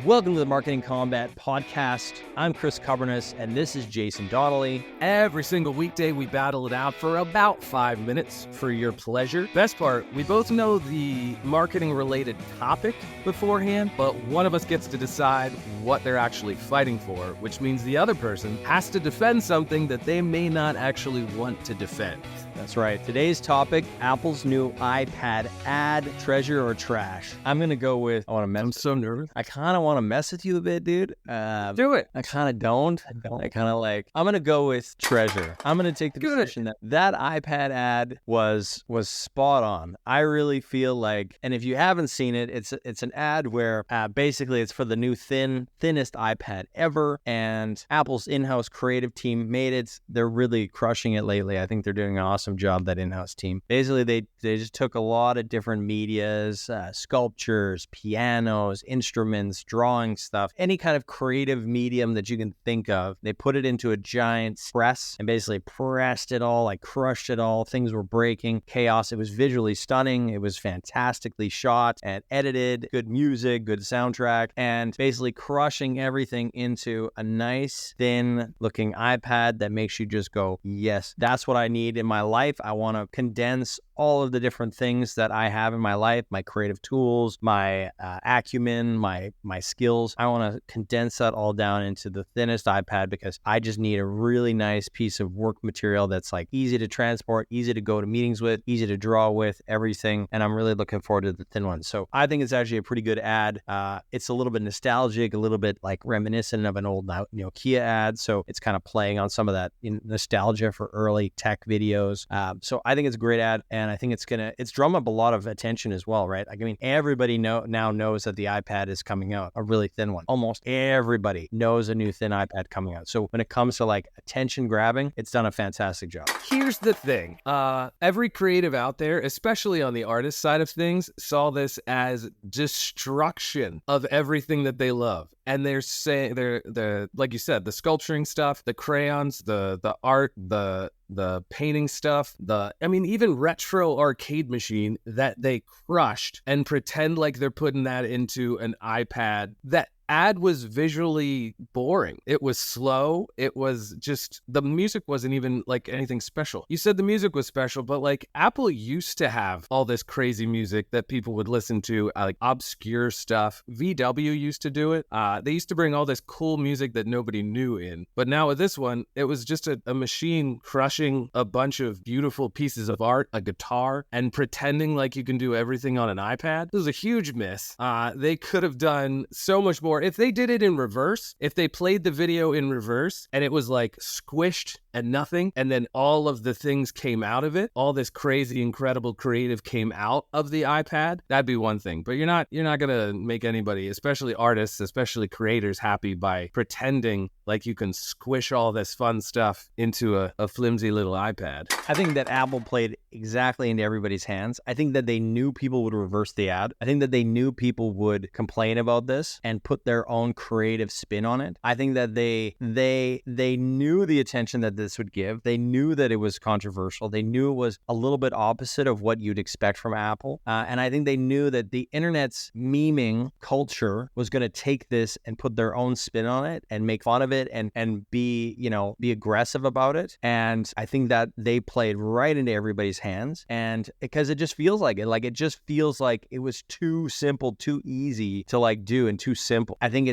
Welcome to the Marketing Combat Podcast. I'm Chris Kubbernus, and this is Jason Donnelly. Every single weekday, we battle it out for about 5 minutes for your pleasure. Best part, we both know the marketing-related topic beforehand, but one of us gets to decide what they're actually fighting for, which means the other person has to defend something that they may not actually want to defend. That's right. Today's topic, Apple's new iPad ad, treasure or trash. I'm going to go with, I'm so nervous. I kind of want to mess with you a bit, dude. Do it. I kind of don't. I kind of I'm going to go with treasure. I'm going to take the position that iPad ad was spot on. I really feel like, and if you haven't seen it, it's an ad where basically it's for the new thinnest iPad ever, and Apple's in-house creative team made it. They're really crushing it lately. I think they're doing an awesome job, that in-house team. Basically, they just took a lot of different medias, sculptures, pianos, instruments, drawing stuff, any kind of creative medium that you can think of. They put it into a giant press and basically pressed it all, crushed it all. Things were breaking, chaos. It was visually stunning. It was fantastically shot and edited, good music, good soundtrack, and basically crushing everything into a nice, thin-looking iPad that makes you just go, yes, that's what I need in my life. I want to condense all of the different things that I have in my life, my creative tools, my acumen, my skills. I want to condense that all down into the thinnest iPad because I just need a really nice piece of work material that's easy to transport, easy to go to meetings with, easy to draw with, everything. And I'm really looking forward to the thin one. So I think it's actually a pretty good ad. It's a little bit nostalgic, a little bit reminiscent of an old Nokia ad. So it's kind of playing on some of that nostalgia for early tech videos. So I think it's a great ad, and I think it's drum up a lot of attention as well, right? Everybody now knows that the iPad is coming out, a really thin one. Almost everybody knows a new thin iPad coming out. So when it comes to attention grabbing, it's done a fantastic job. Here's the thing. Every creative out there, especially on the artist side of things, saw this as destruction of everything that they love. And they're saying, they're like you said, the sculpturing stuff, the crayons, the art, the painting stuff, even retro arcade machine that they crushed and pretend like they're putting that into an iPad. That ad was visually boring. It was slow. It was just, the music wasn't even anything special. You said the music was special, but Apple used to have all this crazy music that people would listen to, obscure stuff. VW used to do it. They used to bring all this cool music that nobody knew in. But now with this one, it was just a machine crushing a bunch of beautiful pieces of art, a guitar, and pretending like you can do everything on an iPad. This was a huge miss. They could have done so much more. If they did it in reverse, if they played the video in reverse and it was squished and nothing, and then all of the things came out of it, all this crazy, incredible creative came out of the iPad, that'd be one thing. But you're not gonna make anybody, especially artists, especially creators, happy by pretending like you can squish all this fun stuff into a flimsy little iPad. I think that Apple played exactly into everybody's hands. I think that they knew people would reverse the ad. I think that they knew people would complain about this and put their own creative spin on it. I think that they knew the attention that this would give. They knew that it was controversial. They knew it was a little bit opposite of what you'd expect from Apple. And I think they knew that the internet's memeing culture was going to take this and put their own spin on it and make fun of it and be aggressive about it. And I think that they played right into everybody's hands. And because it just feels like it, it just feels like it was too simple, too easy to do and too simple. I think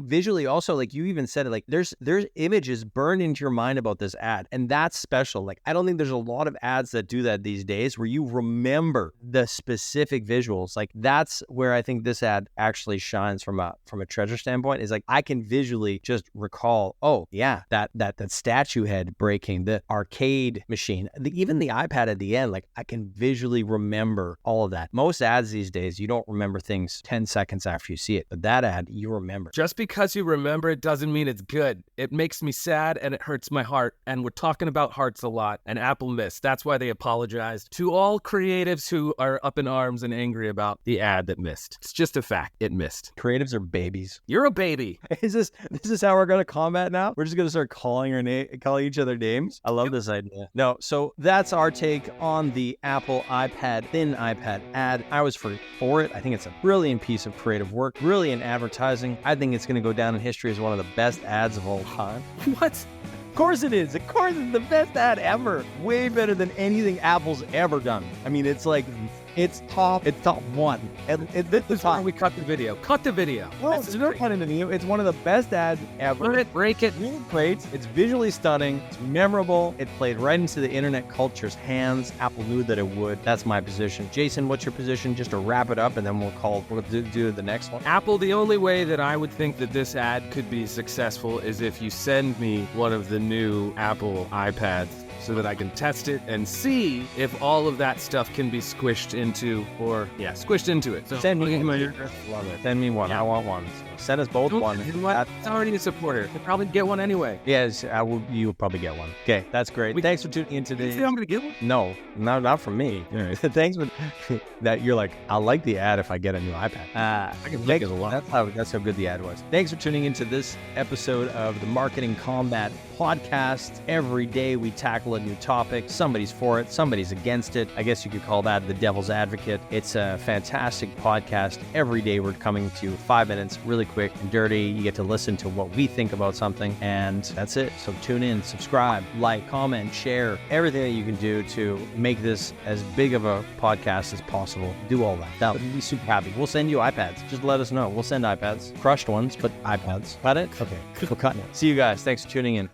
visually also, you even said it, there's images burned into your mind about this ad. And that's special. I don't think there's a lot of ads that do that these days where you remember the specific visuals. That's where I think this ad actually shines from a treasure standpoint, is I can visually just recall, oh yeah, that statue head breaking, the arcade machine, even the iPad at the end. I can visually remember all of that. Most ads these days, you don't remember things 10 seconds after you see it, but that ad, you remember. Just because you remember it doesn't mean it's good. It makes me sad and it hurts my heart heart, and we're talking about hearts a lot, and Apple missed. That's why they apologized to all creatives who are up in arms and angry about the ad that missed. It's just a fact. It missed. Creatives are babies. You're a baby. This is how we're gonna combat now? We're just gonna start calling each other names? I love this idea. No, so that's our take on the Apple iPad, thin iPad ad. I was for it. I think it's a brilliant piece of creative work, brilliant advertising. I think it's gonna go down in history as one of the best ads of all time. What? Of course it is. Of course it's the best ad ever. Way better than anything Apple's ever done. I mean, it's like, it's top one. This is top. We cut the video. Cut the video. Well, there's no cutting the video. It's one of the best ads ever. Burn it, break it. Really great. It's visually stunning. It's memorable. It played right into the internet culture's hands. Apple knew that it would. That's my position. Jason, what's your position? Just to wrap it up, and then we'll do the next one. Apple, the only way that I would think that this ad could be successful is if you send me one of the new Apple iPads so that I can test it and see if all of that stuff can be squished into it. So Send me one. Love it. Send me one. I want one. Send us both one. You know what? It's already a supporter. You'll probably get one anyway. Yes, you'll probably get one. Okay, that's great. Thanks for tuning in today. You think I'm gonna get one? No, not from me. Thanks for that. You're like, I'll like the ad if I get a new iPad. I can make it a lot. That's how good the ad was. Thanks for tuning into this episode of the Marketing Combat Podcast. Every day we tackle a new topic. Somebody's for it, somebody's against it. I guess you could call that the devil's advocate. It's a fantastic podcast. Every day we're coming to you 5 minutes, really quick and dirty. You get to listen to what we think about something, and that's it. So tune in, subscribe, like, comment, share, everything that you can do to make this as big of a podcast as possible. Do all that. That would be super happy. We'll send you iPads. Just let us know. We'll send iPads. Crushed ones, but iPads. Got it? Okay. We're cutting it. See you guys. Thanks for tuning in.